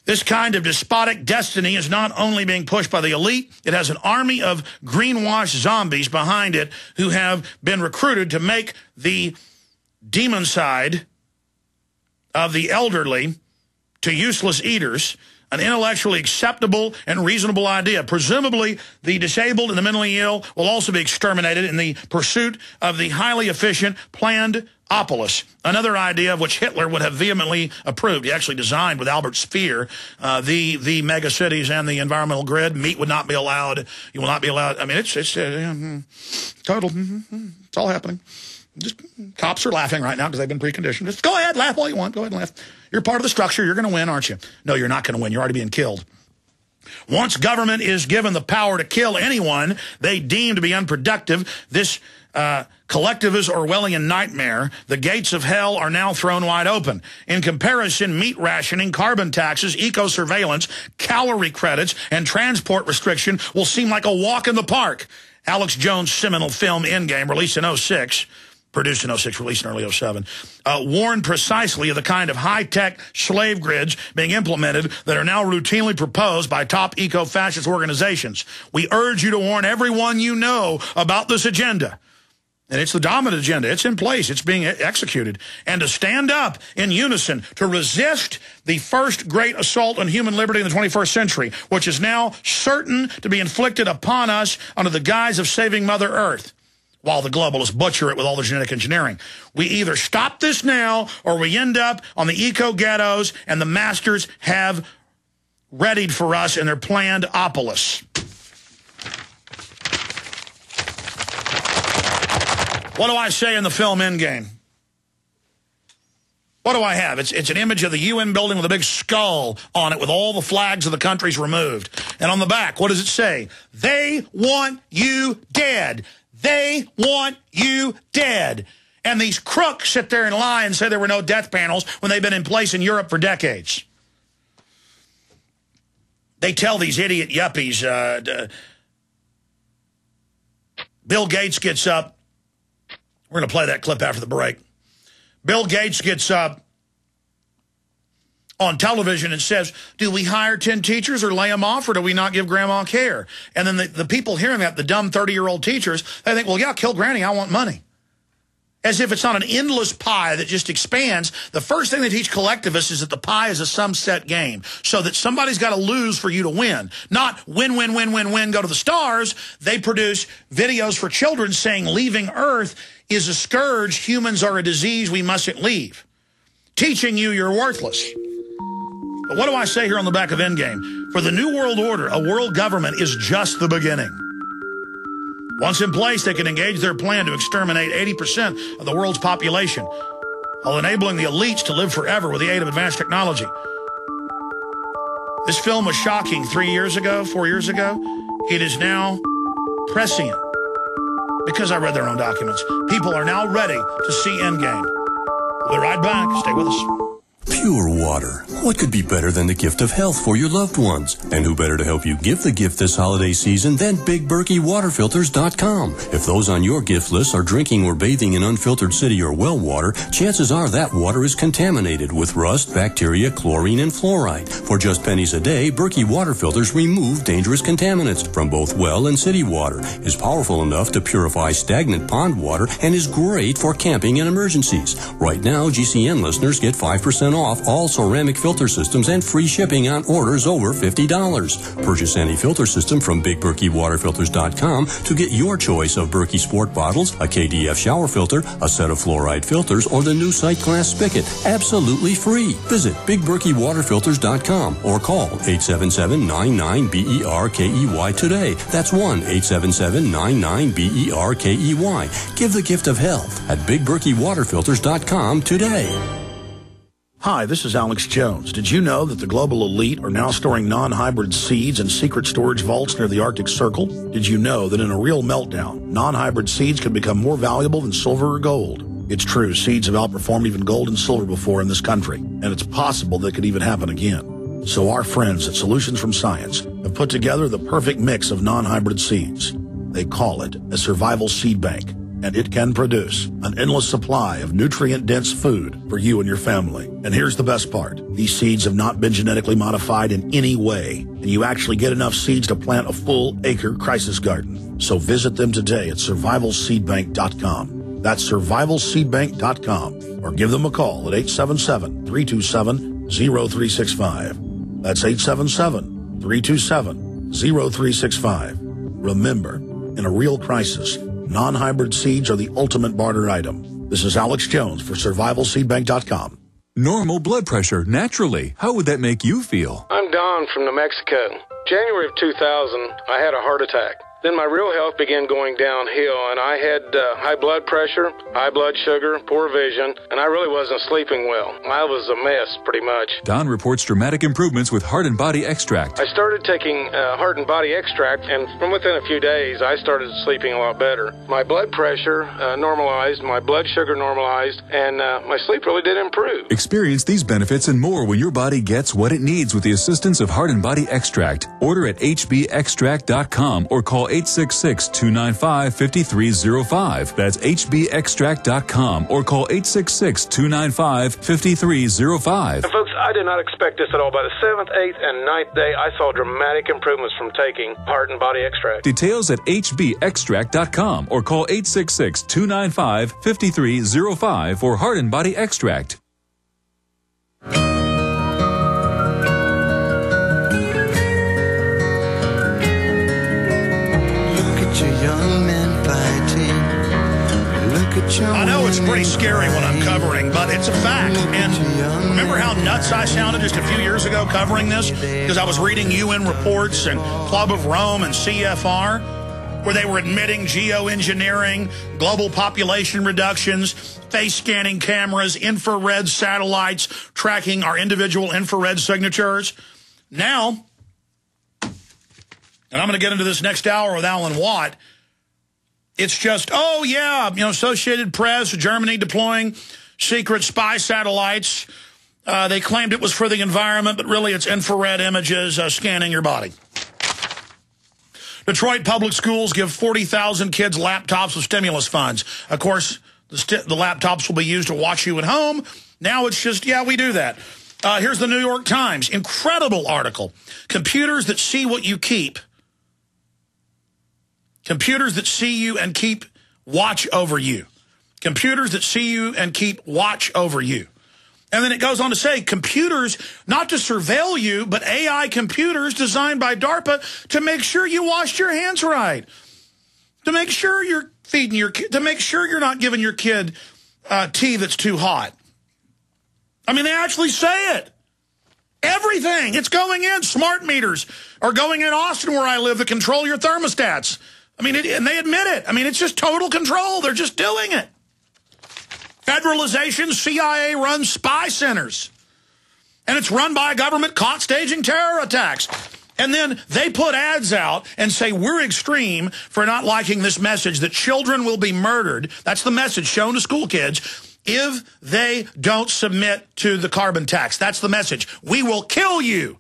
This kind of despotic destiny is not only being pushed by the elite, it has an army of greenwashed zombies behind it who have been recruited to make the demon side of the elderly to useless eaters an intellectually acceptable and reasonable idea. Presumably, the disabled and the mentally ill will also be exterminated in the pursuit of the highly efficient planned Opolis, another idea of which Hitler would have vehemently approved. He actually designed with Albert Speer the mega cities and the environmental grid. Meat would not be allowed. You will not be allowed. I mean, it's total. It's all happening. Just cops are laughing right now because they've been preconditioned. Just go ahead, laugh all you want. Go ahead and laugh. You're part of the structure. You're going to win, aren't you? No, you're not going to win. You're already being killed. Once government is given the power to kill anyone they deem to be unproductive, this collectivist Orwellian nightmare, the gates of hell are now thrown wide open. In comparison, meat rationing, carbon taxes, eco-surveillance, calorie credits, and transport restriction will seem like a walk in the park. Alex Jones' seminal film Endgame, released in 2006, produced in 2006, released in early 2007, warned precisely of the kind of high-tech slave grids being implemented that are now routinely proposed by top eco-fascist organizations. We urge you to warn everyone you know about this agenda. And it's the dominant agenda. It's in place. It's being executed. And to stand up in unison to resist the first great assault on human liberty in the 21st century, which is now certain to be inflicted upon us under the guise of saving Mother Earth, while the globalists butcher it with all the genetic engineering. We either stop this now or we end up on the eco-ghettos and the masters have readied for us in their planned Opolis. What do I say in the film Endgame? What do I have? It's an image of the UN building with a big skull on it with all the flags of the countries removed. And on the back, what does it say? They want you dead. They want you dead. And these crooks sit there and lie and say there were no death panels when they've been in place in Europe for decades. They tell these idiot yuppies, Bill Gates gets up. We're going to play that clip after the break. Bill Gates gets up on television and says, do we hire 10 teachers or lay them off, or do we not give grandma care? And then the people hearing that, the dumb 30-year-old teachers, they think, well, yeah, kill granny, I want money. As if it's not an endless pie that just expands. The first thing they teach collectivists is that the pie is a sum-set game, so that somebody's got to lose for you to win. Not win, win, win, win, win, go to the stars. They produce videos for children saying leaving Earth is a scourge, humans are a disease, we mustn't leave. Teaching you you're worthless. But what do I say here on the back of Endgame? For the New World Order, a world government is just the beginning. Once in place, they can engage their plan to exterminate 80% of the world's population, while enabling the elites to live forever with the aid of advanced technology. This film was shocking 3 years ago, 4 years ago. It is now prescient, because I read their own documents. People are now ready to see Endgame. We'll be right back. Stay with us. Pure water. What could be better than the gift of health for your loved ones? And who better to help you give the gift this holiday season than BigBerkeyWaterFilters.com? If those on your gift list are drinking or bathing in unfiltered city or well water, chances are that water is contaminated with rust, bacteria, chlorine, and fluoride. For just pennies a day, Berkey Water Filters remove dangerous contaminants from both well and city water, is powerful enough to purify stagnant pond water, and is great for camping and emergencies. Right now, GCN listeners get 5% off all ceramic filter systems and free shipping on orders over $50. Purchase any filter system from BigBerkeyWaterFilters.com to get your choice of Berkey Sport bottles, a KDF shower filter, a set of fluoride filters, or the new Sight Glass spigot, absolutely free. Visit BigBerkeyWaterFilters.com or call 877-99-BERKEY today. That's 1-877-99-BERKEY. Give the gift of health at BigBerkeyWaterFilters.com today. Hi, this is Alex Jones. Did you know that the global elite are now storing non-hybrid seeds in secret storage vaults near the Arctic Circle? Did you know that in a real meltdown, non-hybrid seeds can become more valuable than silver or gold? It's true, seeds have outperformed even gold and silver before in this country, and it's possible that could even happen again. So our friends at Solutions from Science have put together the perfect mix of non-hybrid seeds. They call it a survival seed bank. and it can produce an endless supply of nutrient-dense food for you and your family. And here's the best part. These seeds have not been genetically modified in any way, and you actually get enough seeds to plant a full-acre crisis garden. So visit them today at survivalseedbank.com. That's survivalseedbank.com, or give them a call at 877-327-0365. That's 877-327-0365. Remember, in a real crisis, non-hybrid seeds are the ultimate barter item. This is Alex Jones for survivalseedbank.com. Normal blood pressure, naturally. How would that make you feel? I'm Don from New Mexico. January of 2000, I had a heart attack. Then my real health began going downhill, and I had high blood pressure, high blood sugar, poor vision, and I really wasn't sleeping well. I was a mess, pretty much. Don reports dramatic improvements with Heart and Body Extract. I started taking Heart and Body Extract, and from within a few days, I started sleeping a lot better. My blood pressure normalized, my blood sugar normalized, and my sleep really did improve. Experience these benefits and more when your body gets what it needs with the assistance of Heart and Body Extract. Order at hbextract.com or call 866-295-5305. That's hbextract.com or call 866-295-5305. And folks, I did not expect this at all. By the 7th, 8th, and 9th day, I saw dramatic improvements from taking Heart and Body Extract. Details at hbextract.com or call 866-295-5305 for Heart and Body Extract. I know it's pretty scary what I'm covering, but it's a fact. And remember how nuts I sounded just a few years ago covering this? Because I was reading UN reports and Club of Rome and CFR, where they were admitting geoengineering, global population reductions, face scanning cameras, infrared satellites tracking our individual infrared signatures. Now, and I'm going to get into this next hour with Alan Watt, it's just, oh, yeah, Associated Press, Germany deploying secret spy satellites. They claimed it was for the environment, but really it's infrared images scanning your body. Detroit public schools give 40,000 kids laptops with stimulus funds. Of course, the laptops will be used to watch you at home. Now it's just, yeah, we do that. Here's the New York Times. Incredible article. Computers that see what you keep. Computers that see you and keep watch over you. Computers that see you and keep watch over you. And then it goes on to say, computers, not to surveil you, but AI computers designed by DARPA to make sure you washed your hands right. To make sure you're feeding your kid, to make sure you're not giving your kid tea that's too hot. I mean, they actually say it. Everything. It's going in. Smart meters are going in Austin, where I live, to control your thermostats. I mean, and they admit it. I mean, it's just total control. They're just doing it. Federalization, CIA-run spy centers. And it's run by a government caught staging terror attacks. And then they put ads out and say, we're extreme for not liking this message that children will be murdered. That's the message shown to school kids if they don't submit to the carbon tax. That's the message. We will kill you.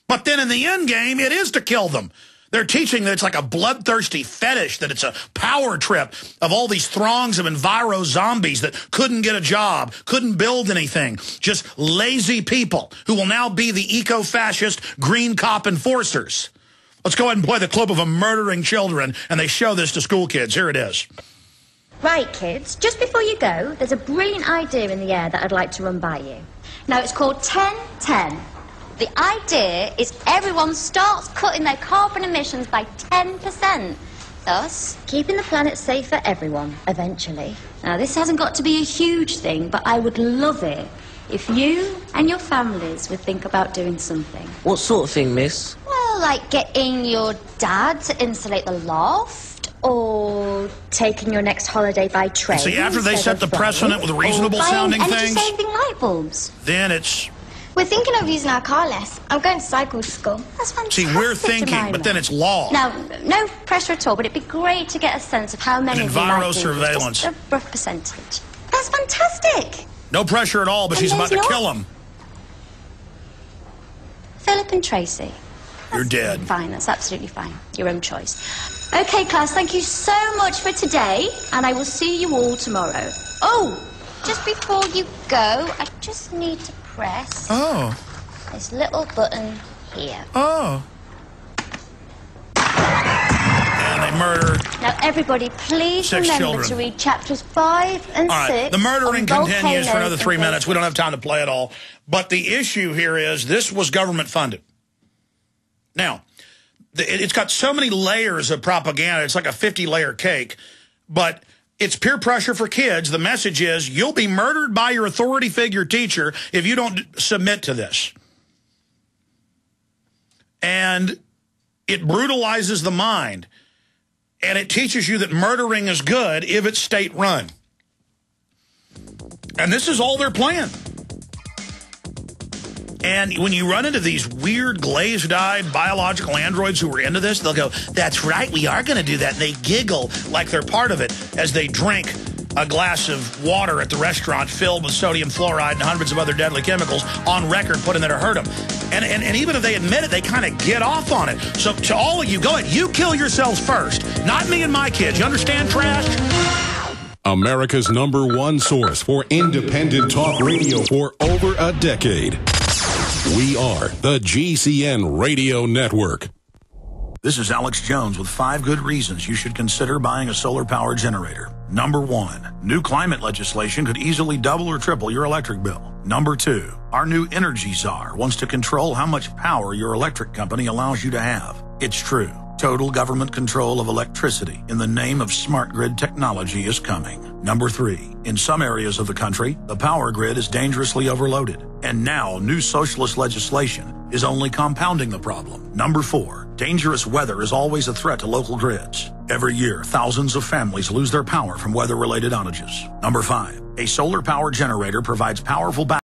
But then in the end game, it is to kill them. They're teaching that it's like a bloodthirsty fetish, that it's a power trip of all these throngs of enviro zombies that couldn't get a job, couldn't build anything, just lazy people who will now be the eco-fascist green cop enforcers. Let's go ahead and play the clip of them murdering children, and they show this to school kids. Here it is. Right, kids, just before you go, there's a brilliant idea in the air that I'd like to run by you. Now, it's called 10-10. The idea is everyone starts cutting their carbon emissions by 10%, thus keeping the planet safe for everyone, eventually. Now, this hasn't got to be a huge thing, but I would love it if you and your families would think about doing something. What sort of thing, miss? Well, like getting your dad to insulate the loft, or taking your next holiday by train. See, after they set the precedent with reasonable-sounding things, energy-saving light bulbs. then it's... We're thinking of using our car less. I'm going to cycle to school. That's fantastic. See, we're thinking, Jemima. but then it's law. Now, no pressure at all, but it'd be great to get a sense of how many of you might do this. Enviro-surveillance. Just a rough percentage. That's fantastic. No pressure at all, but she's about to kill him. Philip and Tracy. You're dead. Fine, that's absolutely fine. Your own choice. Okay, class, thank you so much for today, and I will see you all tomorrow. Oh, just before you go, I just need to press this little button here. Oh. And they murder. Now, everybody, please remember to read chapters 5 and 6. All right, the murdering continues for another 3 minutes. We don't have time to play it all. But the issue here is this was government funded. Now, it's got so many layers of propaganda. It's like a 50-layer cake. But it's peer pressure for kids. The message is you'll be murdered by your authority figure teacher if you don't submit to this. And it brutalizes the mind. And it teaches you that murdering is good if it's state-run. And this is all their plan. And when you run into these weird glazed-eyed biological androids who are into this, they'll go, that's right, we are going to do that. And they giggle like they're part of it as they drink a glass of water at the restaurant filled with sodium fluoride and hundreds of other deadly chemicals on record put in there to hurt them. And even if they admit it, they kind of get off on it. So to all of you, go ahead. You kill yourselves first. Not me and my kids. You understand, trash? America's #1 source for independent talk radio for over a decade. We are the GCN Radio Network. This is Alex Jones with 5 good reasons you should consider buying a solar power generator. Number 1, new climate legislation could easily double or triple your electric bill. Number 2, our new energy czar wants to control how much power your electric company allows you to have. It's true. Total government control of electricity in the name of smart grid technology is coming. Number 3, in some areas of the country, the power grid is dangerously overloaded. And now, new socialist legislation is only compounding the problem. Number 4, dangerous weather is always a threat to local grids. Every year, thousands of families lose their power from weather-related outages. Number 5, a solar power generator provides powerful